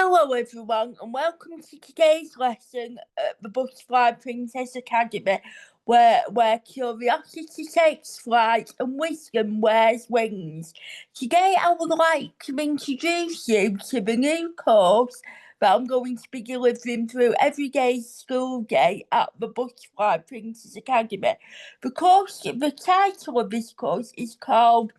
Hello everyone and welcome to today's lesson at the Butterfly Princess Academy where curiosity takes flight and wisdom wears wings. Today I would like to introduce you to the new course that I'm going to be delivering through every day's school day at the Butterfly Princess Academy. The title of this course is called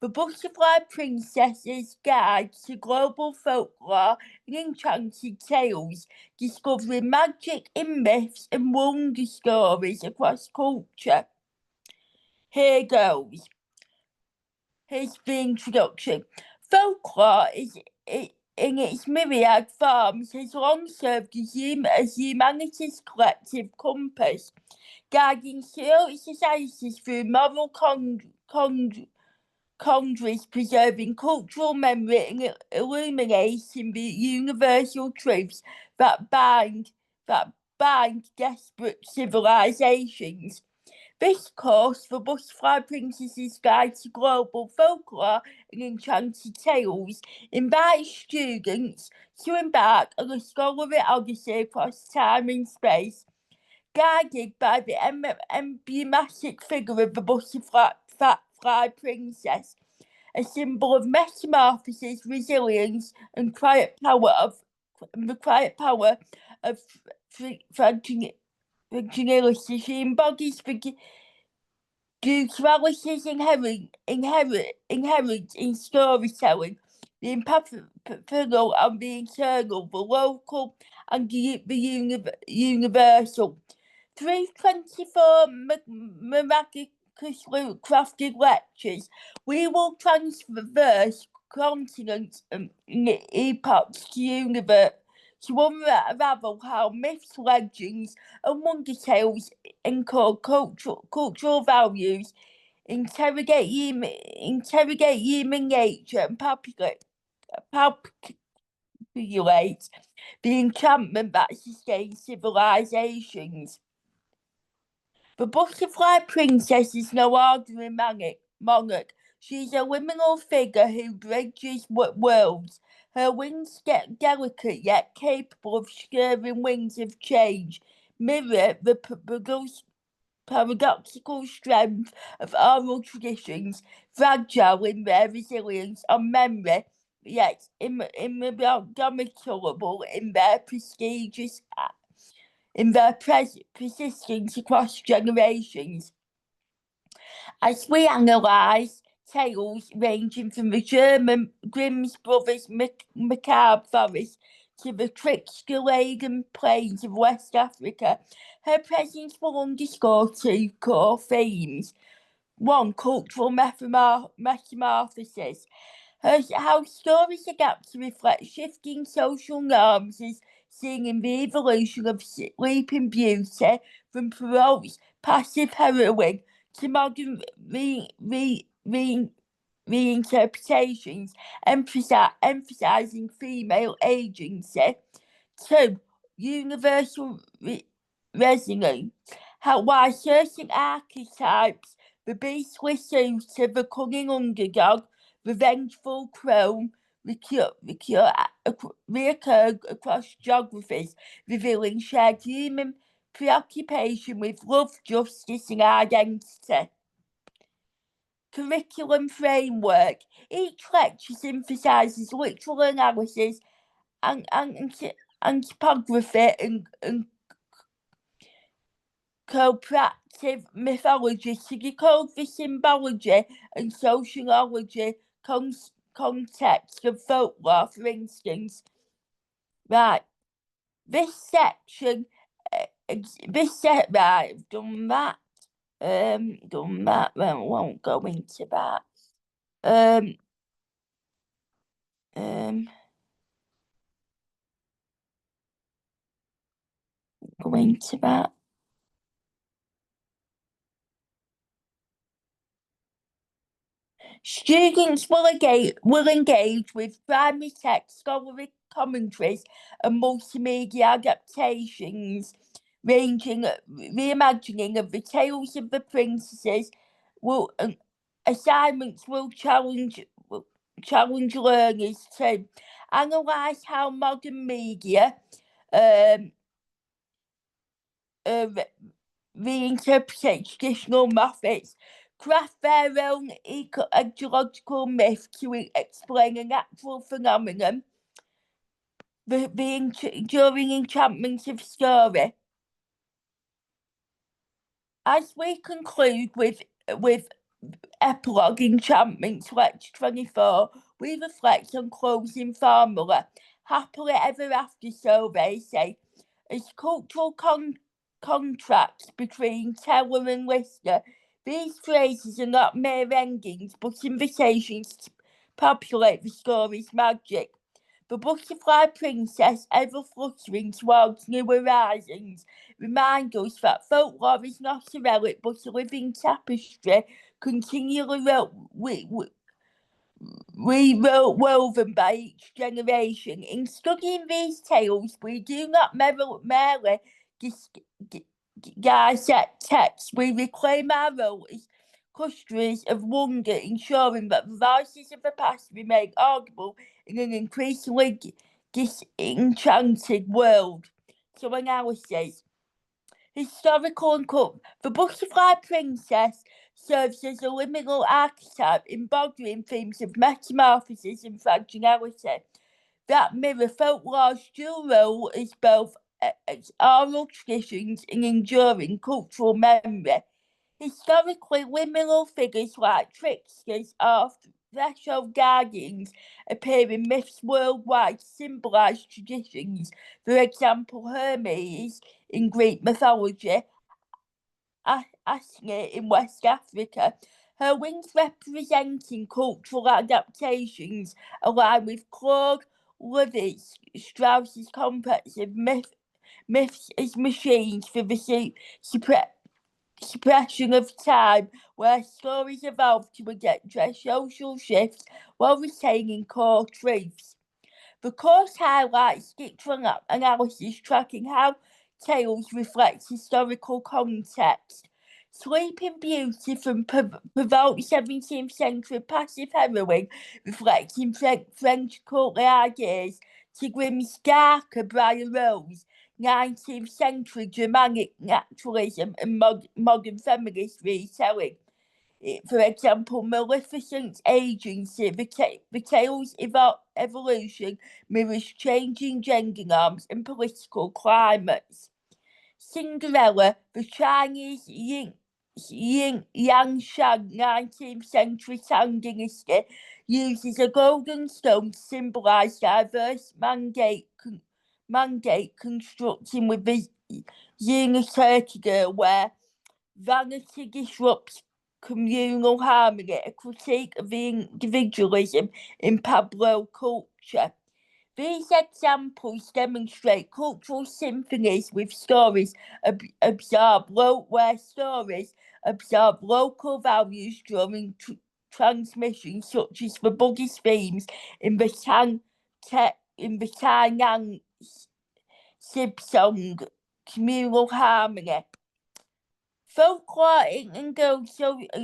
The Butterfly Princess's Guide to Global Folklore and Enchanted Tales, discovering magic in myths and wonder stories across culture. Here goes. Here's the introduction. Folklore in its myriad forms has long served as humanity's collective compass, guiding societies through moral conjuries, preserving cultural memory and illuminating the universal truths that bind desperate civilizations. This course, The Butterfly Princess's Guide to Global Folklore and Enchanted Tales, invites students to embark on a scholarly odyssey across time and space, guided by the emblematic figure of the butterfly princess, a symbol of metamorphosis, resilience, and the quiet power of fragility. She embodies the dualities inherent in storytelling, the imperfect and the eternal, the local and the universal. Through 24 miraculously crafted lectures, we will traverse continents and epochs to unravel how myths, legends, and wonder tales encode cultural values, interrogate human nature, and palpate the enchantment that sustains civilizations. The Butterfly Princess is no ordinary monarch. She is a liminal figure who bridges worlds. Her wings, delicate yet capable of skirting wings of change, mirror the paradoxical strength of oral traditions, fragile in their resilience and memory, yet indomitable in their persistence across generations. As we analyse tales ranging from the German Grimm's Brothers macabre forest to the trickster-laden plains of West Africa, her presence will underscore two core themes. One, cultural metamorphosis. How stories adapt to reflect shifting social norms is seen in the evolution of Sleeping Beauty from Perrault's passive heroine to modern reinterpretations, emphasizing female agency. Two, universal resonance. Why certain archetypes, the beastly suitor, the cunning underdog, the vengeful crone, reoccur across geographies, revealing shared human preoccupation with love, justice, and identity. Curriculum framework. Each lecture emphasises literal analysis, anthropography, and comparative mythology to decode the symbology and sociology context of folklore, for instance. Right, this section, right, I've done that. I won't go into that. Go into that. Students will engage with primary text, scholarly commentaries, and multimedia adaptations, reimagining of the tales of the princesses. Assignments will challenge challenge learners to analyse how modern media reinterpret traditional methods, craft their own ecological myth to explain a natural phenomenon during enchantment of story. As we conclude with Epilogue Enchantment 2024, we reflect on closing formula. Happily ever after, so they say, as cultural contracts between teller and listener. These phrases are not mere endings, but invitations to populate the story's magic. The butterfly princess, ever fluttering towards new horizons, remind us that folklore is not a relic but a living tapestry, continually woven by each generation. In studying these tales, we do not merely dissect text, we reclaim our role as custodians of wonder, ensuring that the voices of the past remain audible in an increasingly disenchanted world. So, analysis. Historical and cult. The butterfly princess serves as a liminal archetype embodying themes of metamorphosis and fragility that mirror folklore's dual role as both oral traditions and enduring cultural memory. Historically, liminal figures like tricksters or threshold guardians appear in myths worldwide to symbolise traditions. For example, Hermes in Greek mythology, Asne in West Africa. Her wings representing cultural adaptations align with Claude Levi-Strauss's comparative myths as machines for the suppression of time, where stories evolve to address social shifts while retaining core truths. The course highlights structural analysis tracking how tales reflect historical context. Sleeping Beauty from provoked 17th century passive heroine reflecting French cultural ideas to Grimm's darker Briar Rose, 19th century Germanic naturalism and modern feminist retelling. For example, Maleficent's agency, the tale's evolution mirrors changing gender norms and political climates. Cinderella, the Chinese Yang Shang 19th century Tang dynasty, uses a golden stone to symbolise diverse mandate constructing with the Cherokee girl, where vanity disrupts communal harmony, a critique of the individualism in Pueblo culture. These examples demonstrate cultural symphonies with stories where stories absorb local values during transmission, such as the Buddhist themes in the Tainan Sib song, communal harmony. Folklore engulfs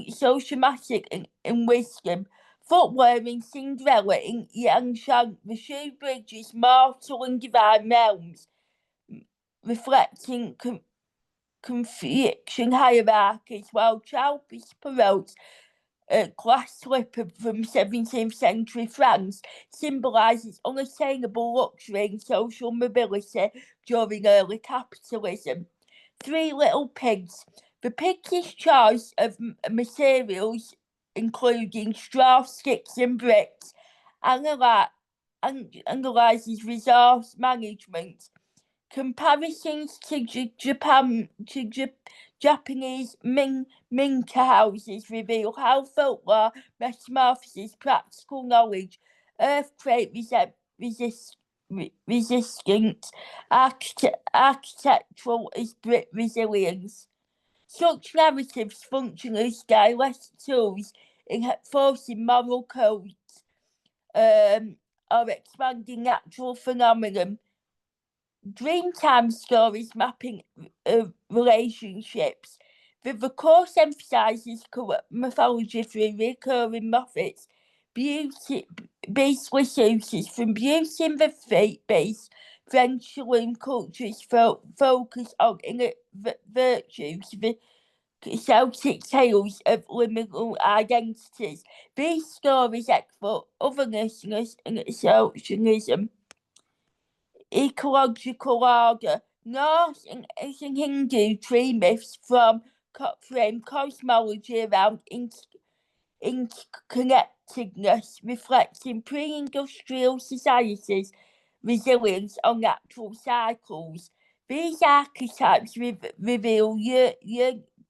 social magic and wisdom. Footwear in Cinderella in Yangshan, the shoe bridges mortal and divine realms, reflecting Confucian hierarchies, while Chalpis promotes a glass slipper from 17th century France symbolises unattainable luxury and social mobility during early capitalism. Three Little Pigs. The pigs' choice of materials, including straw, sticks, and bricks, analyses resource management. Comparisons to Japanese minka houses reveal how folklore metamorphoses practical knowledge, earthquake resistant, architectural resilience. Such narratives function as stylistic tools in enforcing moral codes or expanding natural phenomenon. Dreamtime stories mapping relationships. The course emphasises mythology through recurring methods. basically sources from beauty and the faith-based French saloon cultures focus on virtues, the Celtic tales of liminal identities. These stories explore otherness and socialism, ecological order. Norse and Hindu tree myths frame cosmology around interconnectedness, reflecting pre-industrial societies' resilience on natural cycles. These archetypes reveal your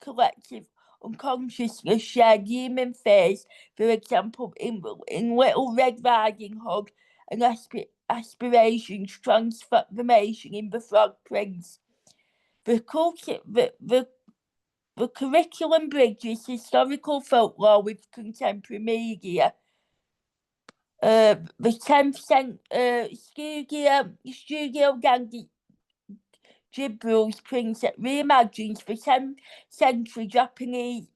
collective unconsciousness, shared human fears, for example, in Little Red Riding Hood, and aspirations, transformation in The Frog Prince. The curriculum bridges historical folklore with contemporary media. The 10th Studio Gandhi Gibral's Prince reimagines the 10th century Japanese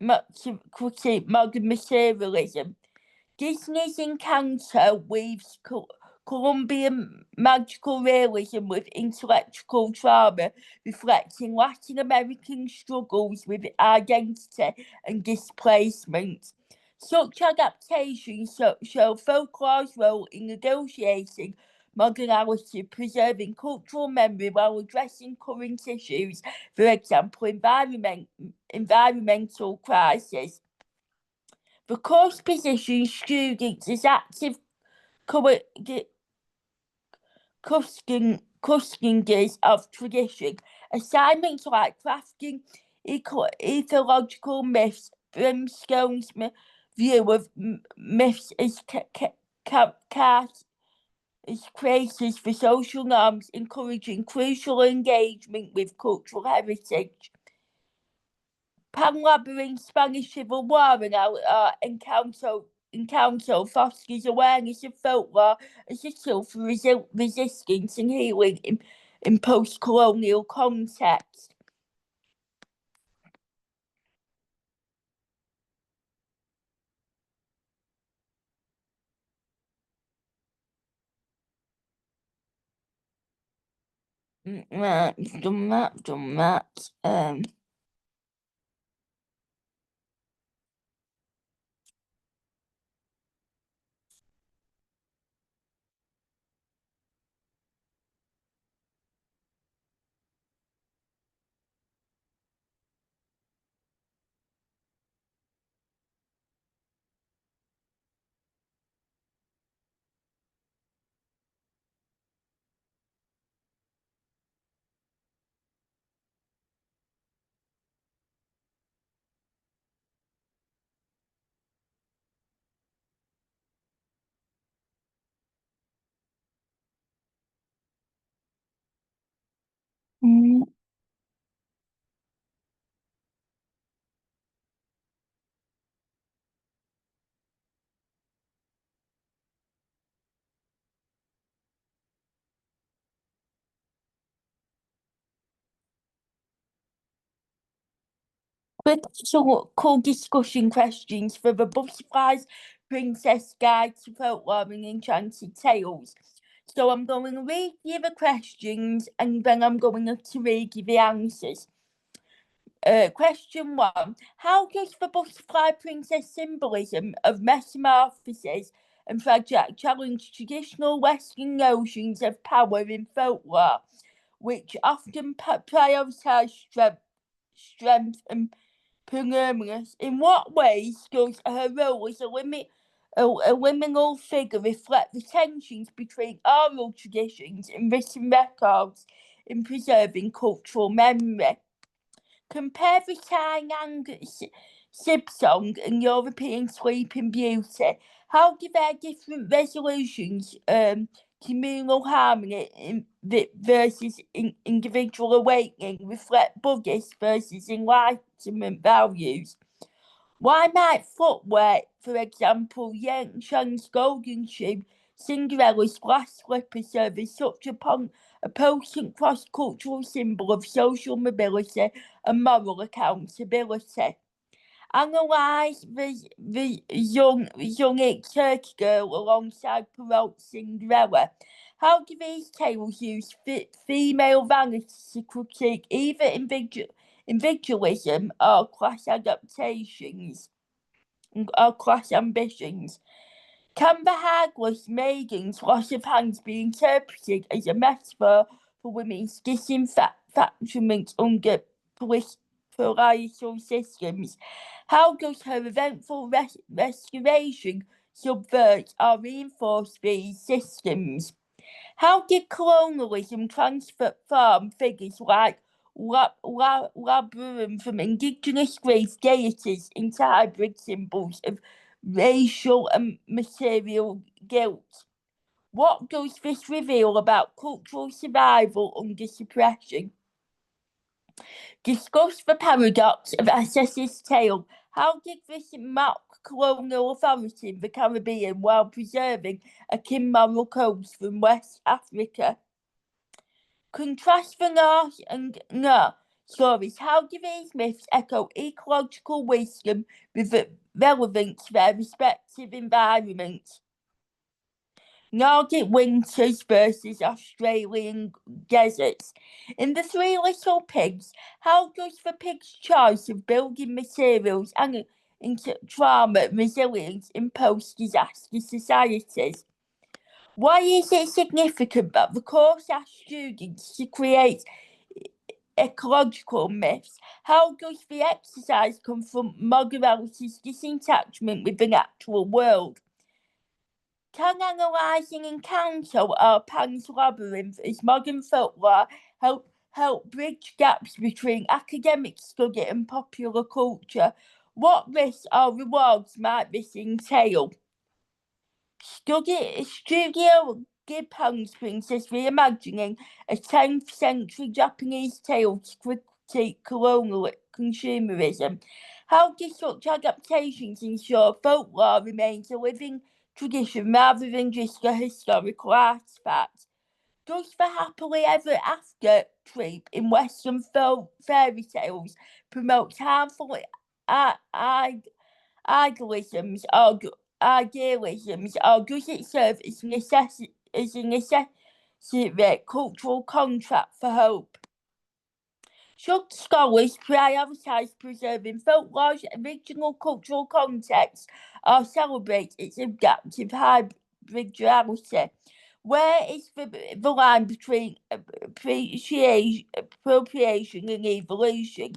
modern materialism. Disney's Encanted weaves Colombian magical realism with intellectual trauma, reflecting Latin American struggles with identity and displacement. Such adaptations show folklore's role in negotiating modernity, preserving cultural memory while addressing current issues, for example, environmental crisis. The course positions students as active custodians of tradition. Assignments like crafting ethological myths, Brimstone's view of myths as creators for social norms, encouraging crucial engagement with cultural heritage. Pan-Labyrinth, Spanish Civil War, and our Encanto fosters awareness of folklore as a tool for resistance and healing in post-colonial context. Done that. Critical discussion questions for the Butterflies Princess Guide to Folklore and Enchanted Tales. So I'm going to read you the questions and then I'm going to read you the answers. Question 1. How does the Butterfly Princess symbolism of metamorphosis and fragile challenge traditional Western notions of power in folklore, which often prioritise strength and permanence? In what ways does her role as a liminal figure reflect the tensions between oral traditions and written records in preserving cultural memory? Compare the Tang Sib Song and European Sleeping Beauty. How do their different resolutions, communal harmony versus individual awakening, reflect Buddhist versus Enlightenment values? Why might footwear, for example, Yang Shan's golden shoe, Cinderella's glass slipper, serve as such a potent cross-cultural symbol of social mobility and moral accountability? Analyse the young Cherokee girl alongside Perrault's Cinderella. How do these tales use female vanity to critique either individualism or class adaptations or class ambitions? Can the hagless maiden's loss of hands be interpreted as a metaphor for women's disenfranchisement under parietal systems? How does her eventful restoration subvert or reinforce these systems? How did colonialism transform figures like Labyrinth from indigenous Greek deities into hybrid symbols of racial and material guilt? What does this reveal about cultural survival under suppression? Discuss the paradox of Assess's tale. How did this mock colonial authority in the Caribbean while preserving a kin moral codes from West Africa? Contrast the Norse and Norse stories. How do these myths echo ecological wisdom with relevance to their respective environments? Nordic winters versus Australian deserts. In The Three Little Pigs, how does the pig's choice of building materials and into trauma resilience in post-disaster societies? Why is it significant that the course asks students to create ecological myths? How does the exercise confront morality's disattachment with the natural world? Can analysing Encanto or Pan's Labyrinth as modern folklore help bridge gaps between academic study and popular culture? What risks or rewards might this entail? Studio Gibbons Princess reimagining a 10th century Japanese tale to critique colonial consumerism. How do such adaptations ensure folklore remains a living tradition rather than just a historical artifact? Does the happily ever after trope in Western fairy tales promote harmful idealisms or idealisms, or does it serve as a necessary cultural contract for hope? Should scholars prioritise preserving folklore's original cultural context or celebrate its adaptive hybridality? Where is the line between appropriation and evolution?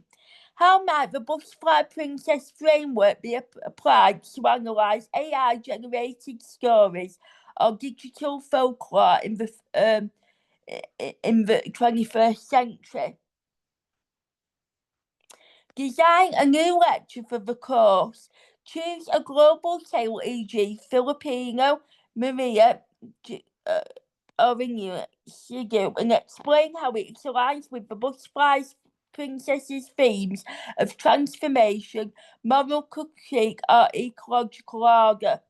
How might the Butterfly Princess framework be applied to analyse AI-generated stories or digital folklore in the 21st century? Design a new lecture for the course. Choose a global tale, e.g. Filipino, Maria, or Inuit, and explain how it aligns with the Butterfly Princess's themes of transformation, moral critique, or ecological order.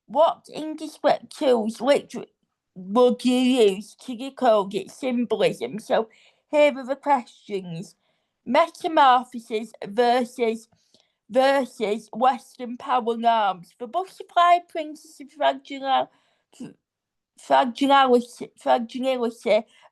What indescript tools would you use to decode its symbolism? So here are the questions. Metamorphosis versus Western power norms. The Butterfly Princess's fragility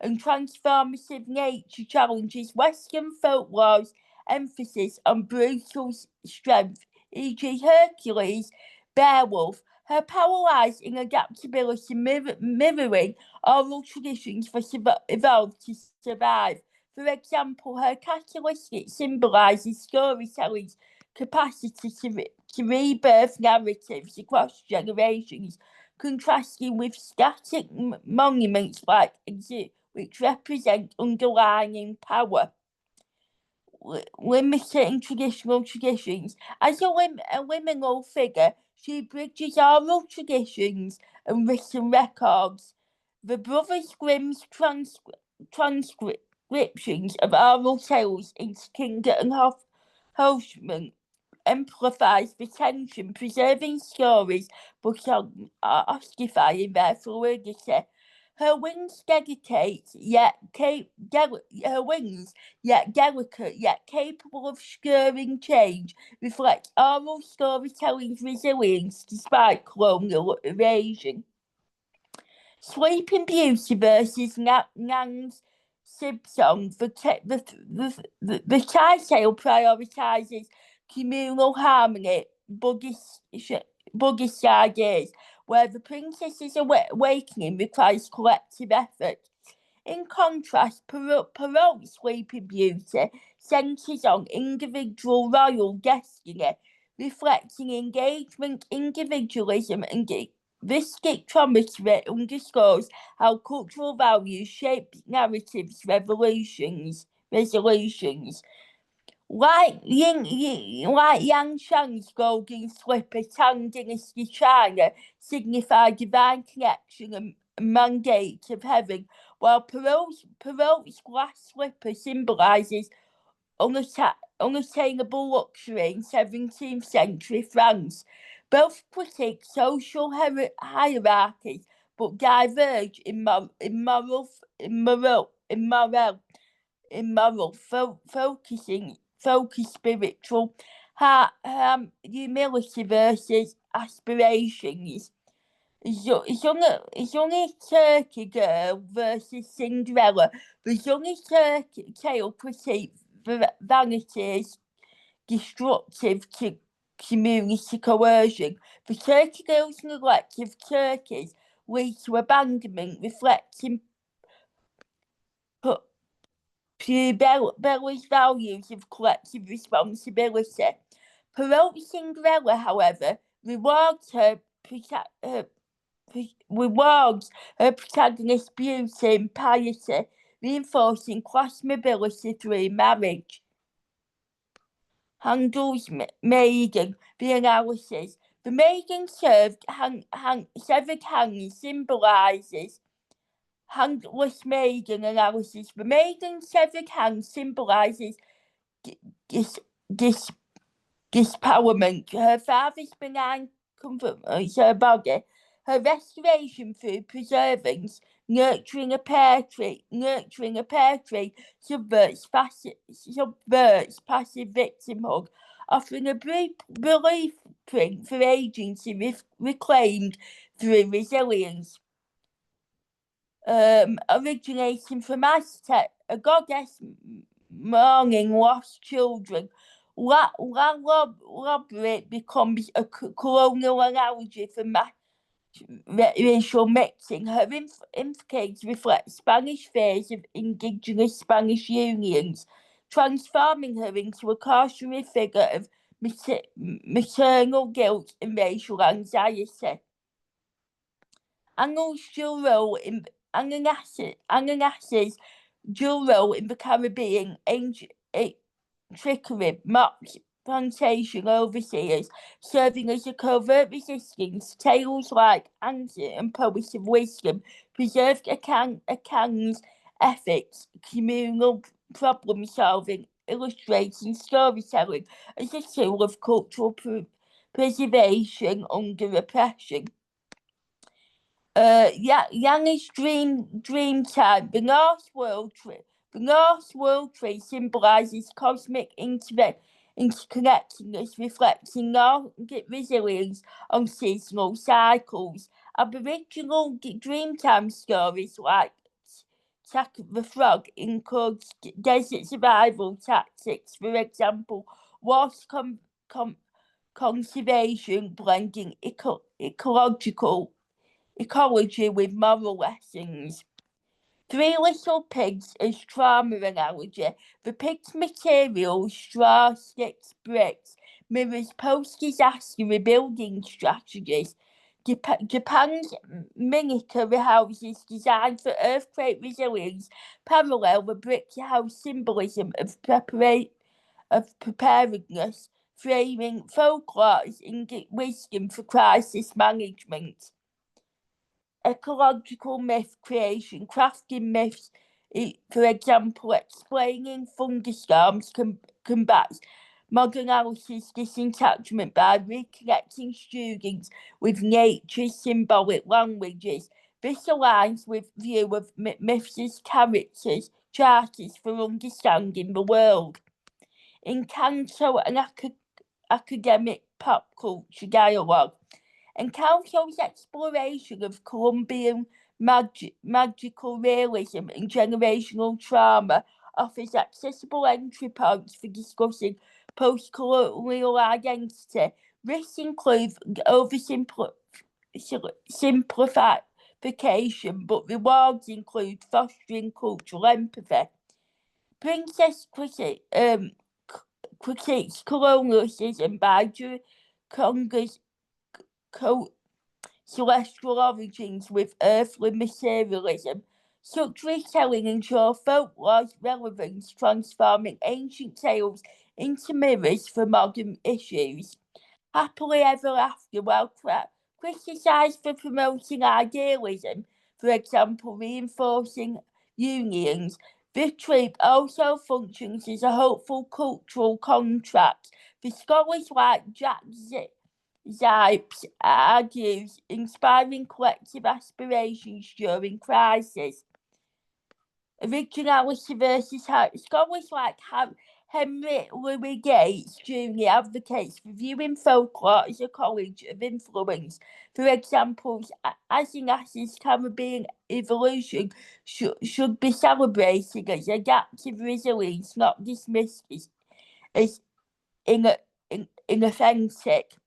and transformative nature challenges Western folklore's emphasis on brutal strength, e.g. Hercules, Beowulf. Her power lies in adaptability, mirroring oral traditions for evolved to survive. For example, her catalytic symbolises storytelling's capacity to rebirth narratives across generations, contrasting with static monuments like which represent underlying power. Limiting traditional traditions. As a liminal figure, she bridges oral traditions and written records. The Brothers Grimm's transcriptions of oral tales into Kinder and Hoffman amplifies the tension, preserving stories but ossifying their fluidity. Her wings delicate, yet delicate, yet capable of skirting change, reflect oral storytelling's resilience despite colonial evasion. Sleeping Beauty versus Nang's Sib-Song. The title prioritises communal harmony, Buddhist ideas, where the princess's awakening requires collective effort. In contrast, Perrault's Sleeping Beauty centres on individual royal destiny, reflecting engagement, individualism, and this spectrometry underscores how cultural values shape narratives, resolutions. Like Yang Shang's golden slipper, Tang Dynasty China signify divine connection and mandate of heaven, while Perrault's glass slipper symbolises unattainable luxury in 17th century France. Both critique social hierarchies, but diverge in moral, focus spiritual humility versus aspirations. Young Cherokee girl versus Cinderella. The young Cherokee tale critique vanity is destructive to community coercion. The Cherokee girl's neglect of turkeys leads to abandonment, reflecting Bella's values of collective responsibility. Perrault's Cinderella, however, rewards her protagonist's beauty and piety, reinforcing class mobility through marriage. Handles maiden. The analysis. The maiden severed hand symbolises handless maiden analysis. The maiden's severed hand symbolises dispowerment. Her father's benign comfort is her body. Her restoration through perseverance, nurturing a pear tree, subverts passive victimhood, offering a blueprint for agency reclaimed through resilience. Originating from Aztec, a goddess mourning lost children. Labyrinth becomes a colonial analogy for racial mixing. Her implications reflect Spanish fears of indigenous Spanish unions, transforming her into a cautionary figure of maternal guilt and racial anxiety. Anansi's dual role in the Caribbean, trickery, mocked plantation overseers, serving as a covert resistance. Tales like Anansi and Poets of Wisdom preserved Akan's ethics, communal problem solving, illustrating storytelling as a tool of cultural preservation under oppression. Yanni's dream time. The Norse world tree symbolises cosmic interconnectedness, reflecting Nordic resilience on seasonal cycles. Aboriginal dreamtime stories like Attack of the Frog encourage desert survival tactics, for example, water conservation, blending ecology with moral lessons. Three Little Pigs as trauma analogy. The pig's material, straw, sticks, bricks, mirrors post-disaster rebuilding strategies. Japan's miniature houses designed for earthquake resilience parallel the brick house symbolism of preparedness, framing folklore as wisdom for crisis management. Ecological myth creation, crafting myths, for example, explaining thunderstorms combats modern analysis disenchantment by reconnecting students with nature's symbolic languages. This aligns with view of myths as characters, charters for understanding the world. In Canto, an academic pop culture dialogue, Encanto's exploration of Colombian magical realism and generational trauma offers accessible entry points for discussing post-colonial identity. Risks include oversimplification, but rewards include fostering cultural empathy. Princess critiques colonialism by Congo's celestial origins with earthly materialism. Such retelling ensure folklore's relevance, transforming ancient tales into mirrors for modern issues. Happily Ever After, while criticised for promoting idealism, for example, reinforcing unions, the trope also functions as a hopeful cultural contract for scholars like Jack Zipes argues, inspiring collective aspirations during crisis. Originality versus scholars like Henry Louis Gates Jr. advocates for viewing folklore as a college of influence. For example, Anansi's Caribbean evolution should be celebrated as adaptive resilience, not dismissed as inauthentic.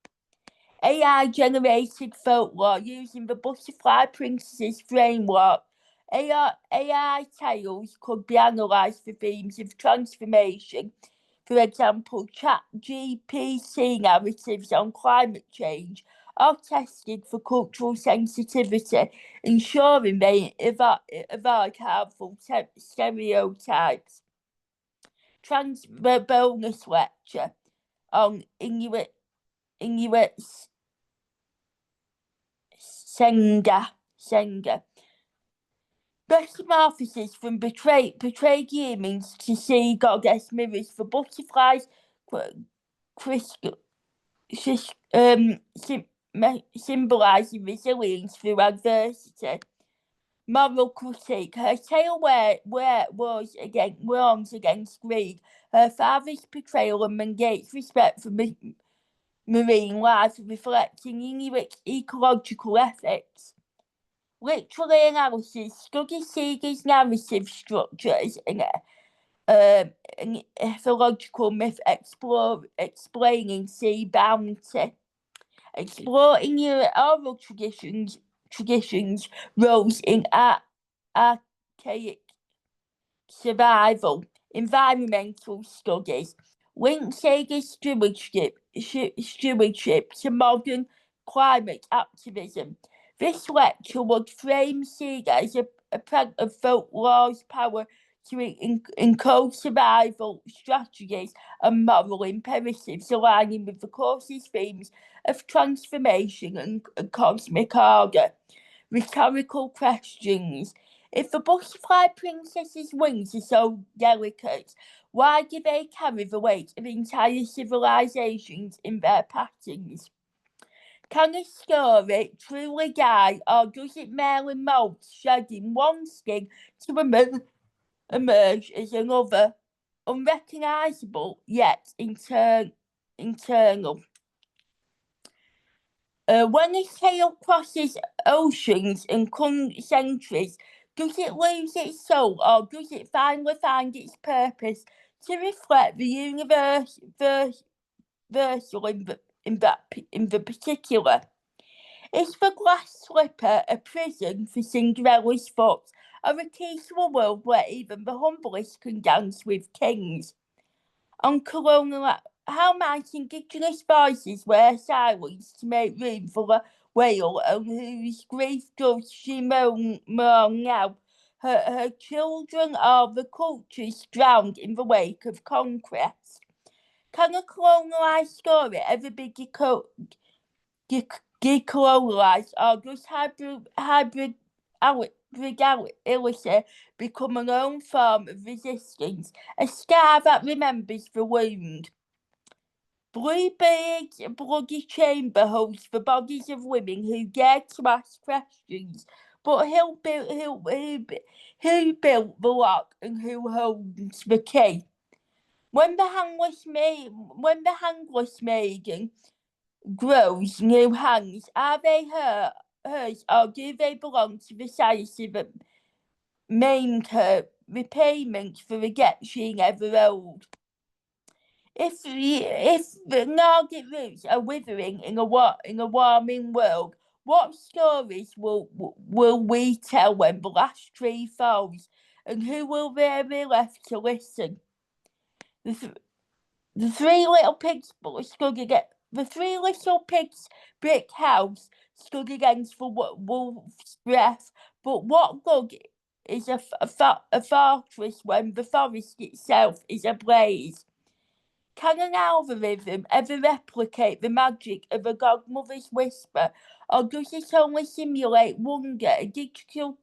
AI-generated folklore using the Butterfly Princess framework. AI tales could be analysed for themes of transformation. For example, ChatGPT narratives on climate change are tested for cultural sensitivity, ensuring they avoid harmful stereotypes. Bonus lecture on Inuit Senga. Metamorphosis from betrayed humans to sea goddess mirrors for butterflies, symbolising resilience through adversity. Moral critique. Her tale warns against greed. Her father's portrayal and Mangate's respect for marine life, reflecting Inuit ecological ethics. Literary analysis studies Sega's narrative structures and ethological myth explaining sea bounty. Exploring Inuit oral traditions, roles in archaic survival. Environmental studies link Sega's stewardship to modern climate activism. This lecture would frame Sega as a product of folklore's power to encode survival strategies and moral imperatives, aligning with the course's themes of transformation and cosmic order. Rhetorical questions. If the butterfly princess's wings are so delicate, why do they carry the weight of entire civilizations in their patterns? Can a story truly die, or does it merely molt, shedding one skin to emerge as another, unrecognisable yet internal? When a tale crosses oceans and centuries, does it lose its soul, or does it finally find its purpose to reflect the universal in the particular? Is the glass slipper a prison for Cinderella's foot, or a key to a world where even the humblest can dance with kings? On colonial, how might Indigenous voices wear silence to make room for a whale on whose grief does she mourn now? Her children are the cultures drowned in the wake of conquest. Can a colonialised story ever be decolonialised, or does hybridality become an own form of resistance, a scar that remembers the wound? Bluebeard's bloody chamber holds the bodies of women who dared to ask questions, but who built the lock and who holds the key? When the hangless maiden grows new hands, are they hers, or do they belong to the size that maimed her, repayment for the debt she never owed? If the Nordic roots are withering in a warming world, what stories will we tell when the last tree falls, and who will there be left to listen? The three little pigs brick house stood against the wolf's breath, but what good is a fortress when the forest itself is ablaze? Can an algorithm ever replicate the magic of a godmother's whisper, or does it only simulate wonder, a digital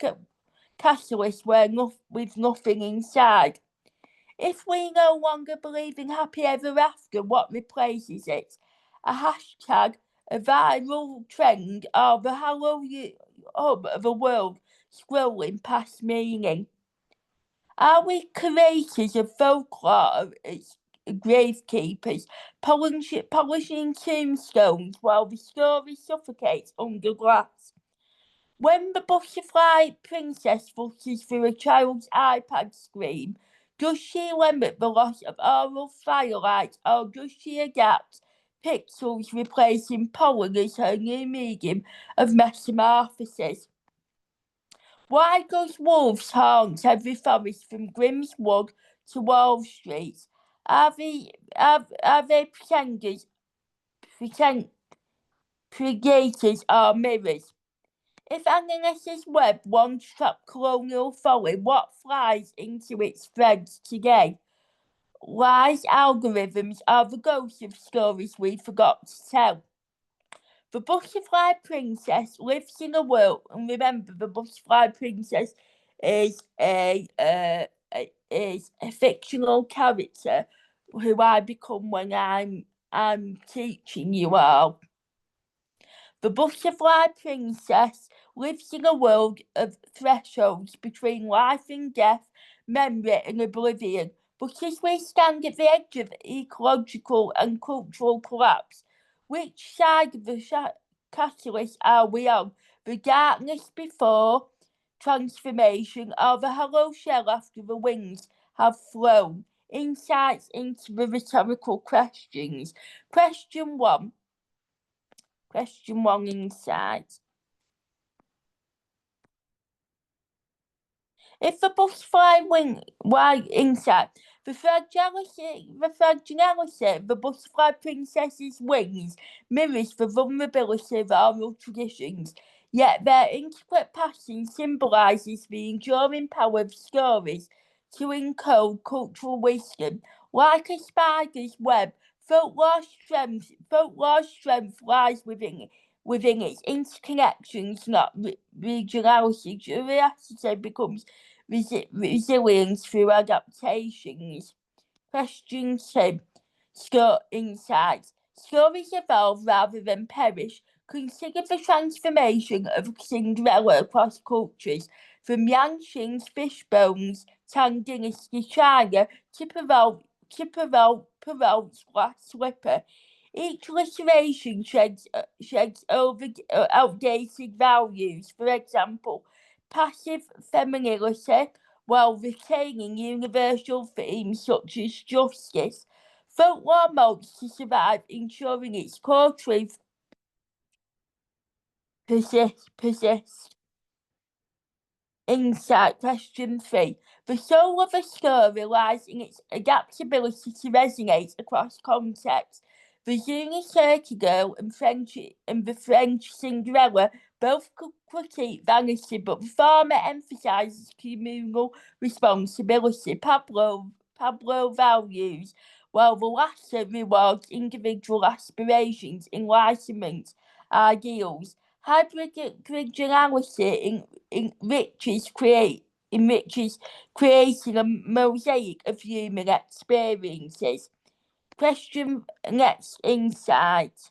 catalyst with nothing inside? If we no longer believe in happy ever after, what replaces it? A hashtag, a viral trend, or the hollow hub of a world scrolling past meaning? Are we curators of folklore, gravekeepers, polishing tombstones while the story suffocates under glass? When the butterfly princess flutters through a child's iPad screen, does she limit the loss of oral firelight, or does she adapt pixels, replacing pollen as her new medium of metamorphosis? Why does wolves haunt every forest from Grimm's Wood to Wall Street? Are they predators or mirrors? If Anansi's web once trapped colonial folly, what flies into its threads today? Lies, algorithms, or the ghosts of stories we forgot to tell? The butterfly princess lives in a world, and remember, the butterfly princess is a fictional character who I become when I'm teaching you all. The butterfly princess lives in a world of thresholds between life and death, memory and oblivion. But as we stand at the edge of ecological and cultural collapse, which side of the catalyst are we on? The darkness before transformation, or the hollow shell after the wings have flown? Insights into the rhetorical questions. Question one insight. If the butterfly inside, the fragility of the butterfly princess's wings mirrors the vulnerability of oral traditions, yet their intricate pattern symbolises the enduring power of stories to encode cultural wisdom. Like a spider's web, folklore's strength lies within its interconnections, not regionality. Curiosity becomes resilience through adaptations. Question 2. Insights. Stories evolve rather than perish. Consider the transformation of Cinderella across cultures, from Yanqing's fishbones, Tang Dynasty China, to Perrault's glass slipper. Each iteration sheds outdated values. For example, passive femininity, while retaining universal themes such as justice. Folklore modes to survive, ensuring its core truth persists. Insight. Question 3. The soul of a story lies in its adaptability to resonate across contexts. The Zuni Cherokee girl and the French Cinderella both critique vanity, but the former emphasises communal responsibility, Pablo values, while the latter rewards individual aspirations, enlightenment, ideals. Hybrid originality enriches creating a mosaic of human experiences. Question next insight.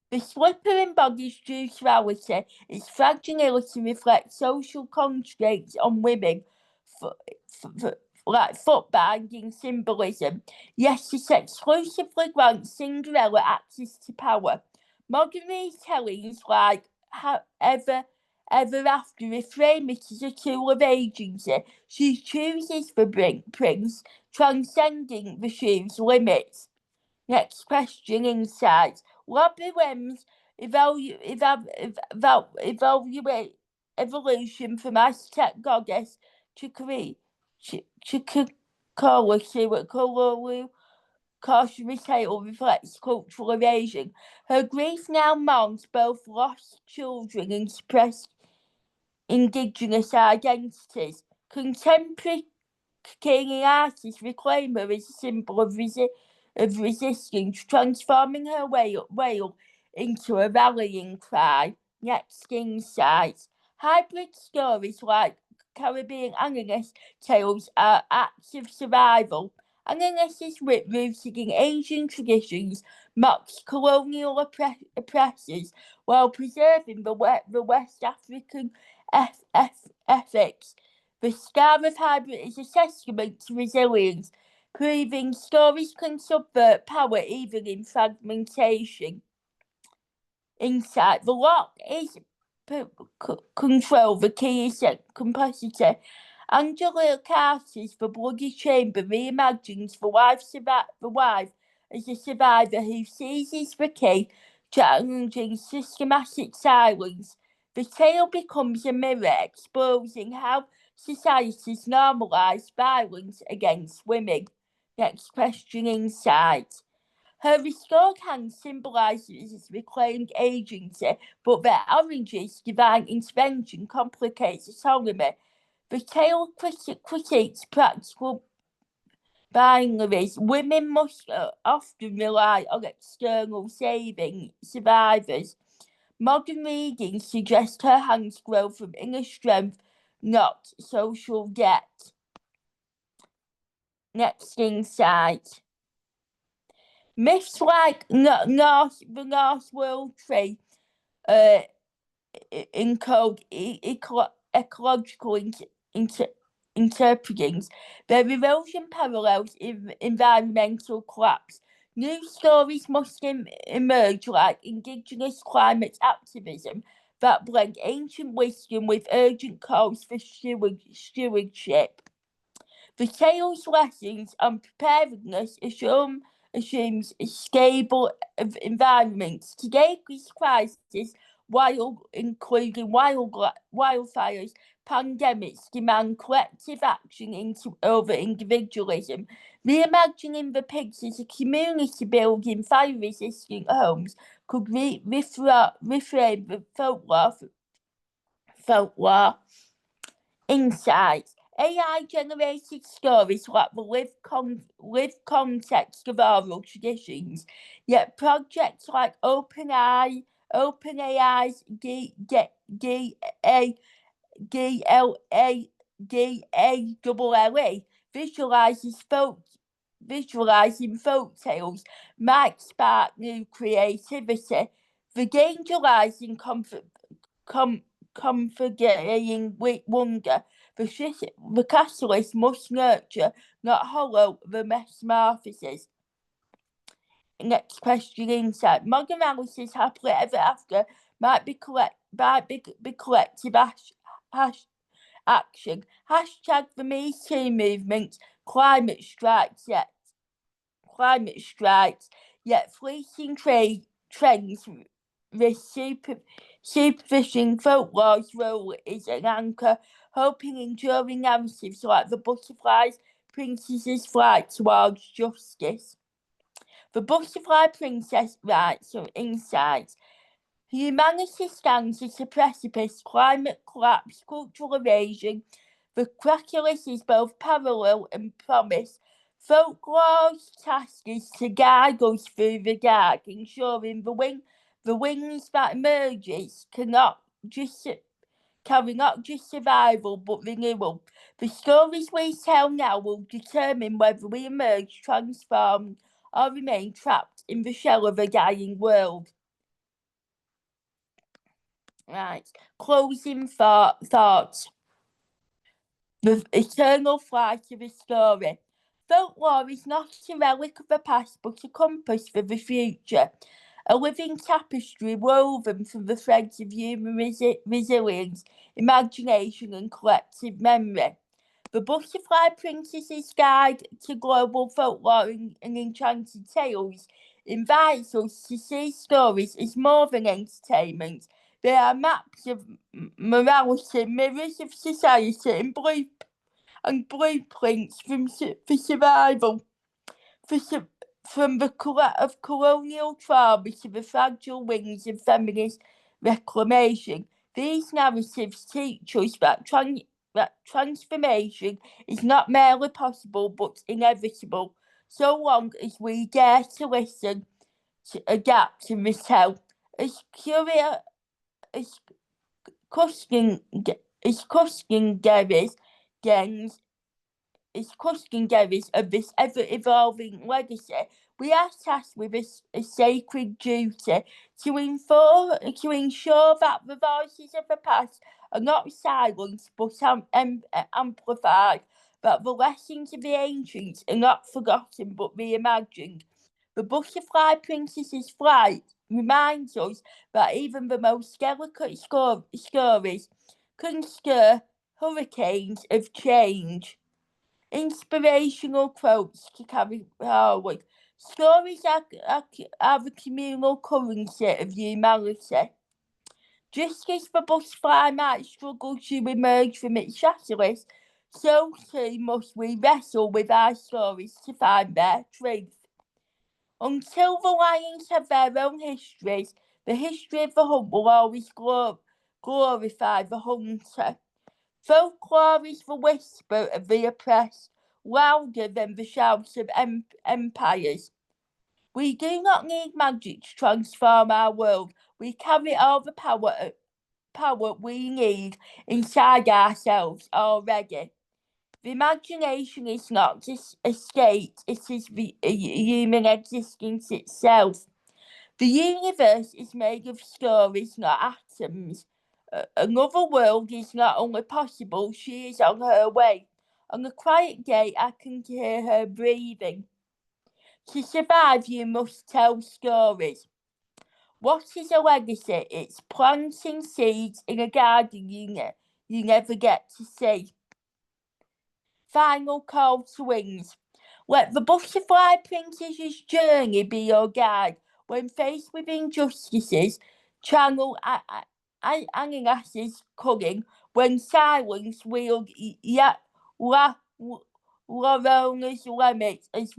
The slipper embodies duality. Its fragility reflects social constraints on women, like foot binding symbolism. Yes, it exclusively grants Cinderella access to power. Modern retellings like Ever After reframe it as a tool of agency. She chooses the prince, transcending the shoe's limits. Next question, insights. Robbie Williams evaluate evolution from Aztec goddess to cautionary tale reflects cultural evasion. Her grief now mourns both lost children and suppressed indigenous identities. Contemporary Canadian artists reclaim her as a symbol of resistance, transforming her wail into a rallying cry. Next insights. Hybrid stories like Caribbean Anansi tales are acts of survival. Anansi's rooted in Asian traditions mocks colonial oppressors while preserving the West African ethics. The scar of hybrid is a testament to resilience, proving stories can subvert power even in fragmentation. Insight. The lock is control. The key is compositor. Angela Carter's The Bloody Chamber reimagines the wife as a survivor who seizes the key, challenging systematic silence. The tale becomes a mirror exposing how societies normalise violence against women. Next question, insight. Her restored hand symbolises reclaimed agency, but their orange's divine intervention complicates autonomy. The tale critiques practical binaries. Women must often rely on external saving survivors. Modern readings suggest her hands grow from inner strength, not social debt. Next insight. Myths like the Norse world tree encode ecological interpretings. Their erosion parallels environmental collapse. New stories must emerge like indigenous climate activism that blend ancient wisdom with urgent calls for stewardship. The tale's lessons on preparedness assumes a stable environment. Today's crisis, while including wildfires, pandemics, demand collective action over individualism. Reimagining the pigs as a community building fire-resistant homes could reframe the folklore insights. AI-generated stories lack the lived context of oral traditions, yet projects like OpenAI's DALLE visualizing folk tales might spark new creativity. The danger lies in configuring wonder. The catalyst must nurture, not hollow, the metamorphosis. Next question, insight. Modern analysis happily ever after might be collective action. Hashtag the Me Too movement. Climate strikes, yet fleeting trends risk superficial folklore's role is an anchor, hoping enduring narratives like the butterfly's princess's flight towards justice. The butterfly princess writes some insights. Humanity stands at a precipice, climate collapse, cultural evasion. The calculus is both parallel and promise. Folklore's task is to guide us through the dark, ensuring the wings that emerges carry not just survival but renewal. The stories we tell now will determine whether we emerge transformed or remain trapped in the shell of a dying world. Right. Closing thoughts. The eternal flight of a story. Folklore is not a relic of the past, but a compass for the future. A living tapestry woven from the threads of human resilience, imagination, and collective memory. The Butterfly Princess's Guide to Global Folklore and Enchanted Tales invites us to see stories as more than entertainment. They are maps of morality, mirrors of society, and blueprints for survival. From the of colonial trauma to the fragile wings of feminist reclamation, these narratives teach us that transformation is not merely possible but inevitable, so long as we dare to listen, to adapt and retell. As curious as Cuskin Garys of this ever-evolving legacy, we are tasked with a sacred duty to ensure that the voices of the past are not silenced but amplified, that the lessons of the ancients are not forgotten but reimagined. The Butterfly Princess's flight reminds us that even the most delicate stories can stir hurricanes of change. Inspirational quotes to carry forward. Stories are the communal currency of humanity. Just as the butterfly might struggle to emerge from its chrysalis, so too must we wrestle with our stories to find their truth. Until the lions have their own histories, the history of the hunt will always glorify the hunter. Folklore is the whisper of the oppressed, louder than the shouts of empires. We do not need magic to transform our world. We carry all the power we need inside ourselves already. The imagination is not just a state, it is the human existence itself. The universe is made of stories, not atoms. Another world is not only possible, she is on her way. On a quiet day, I can hear her breathing. To survive, you must tell stories. What is a legacy? It's planting seeds in a garden you never get to see. Final call to wings. Let the Butterfly Princess's journey be your guide. When faced with injustices, channel Anansi's cunning. When silence wield Lorona's limits as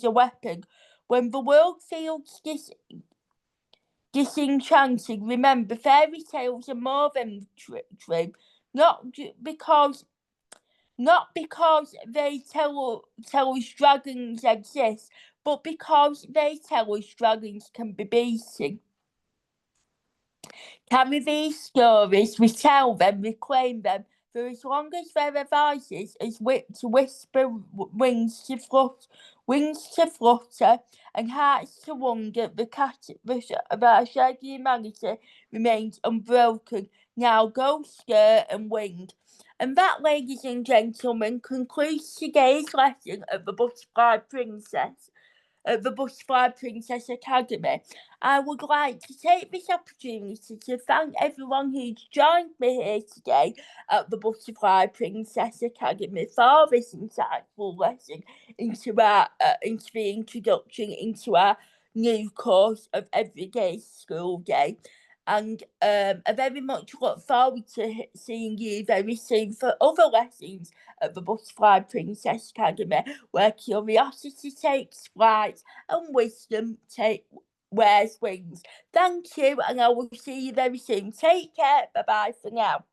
a weapon. When the world feels disenchanted, remember fairy tales are more than true. Not because they tell us dragons exist, but because they tell us dragons can be beaten. Carry these stories, retell them, reclaim them, for as long as there are voices as to whisper, wings to flutter, and hearts to wonder, the cat of our shared humanity remains unbroken. Now go stir and wing. And that, ladies and gentlemen, concludes today's lesson of the Butterfly Princess Academy. I would like to take this opportunity to thank everyone who's joined me here today at the Butterfly Princess Academy for this insightful lesson into the introduction into our new course of Everyday School Day. And I very much look forward to seeing you very soon for other lessons at the Butterfly Princess Academy, where curiosity takes flight and wisdom wears wings. Thank you, and I will see you very soon. Take care. Bye-bye for now.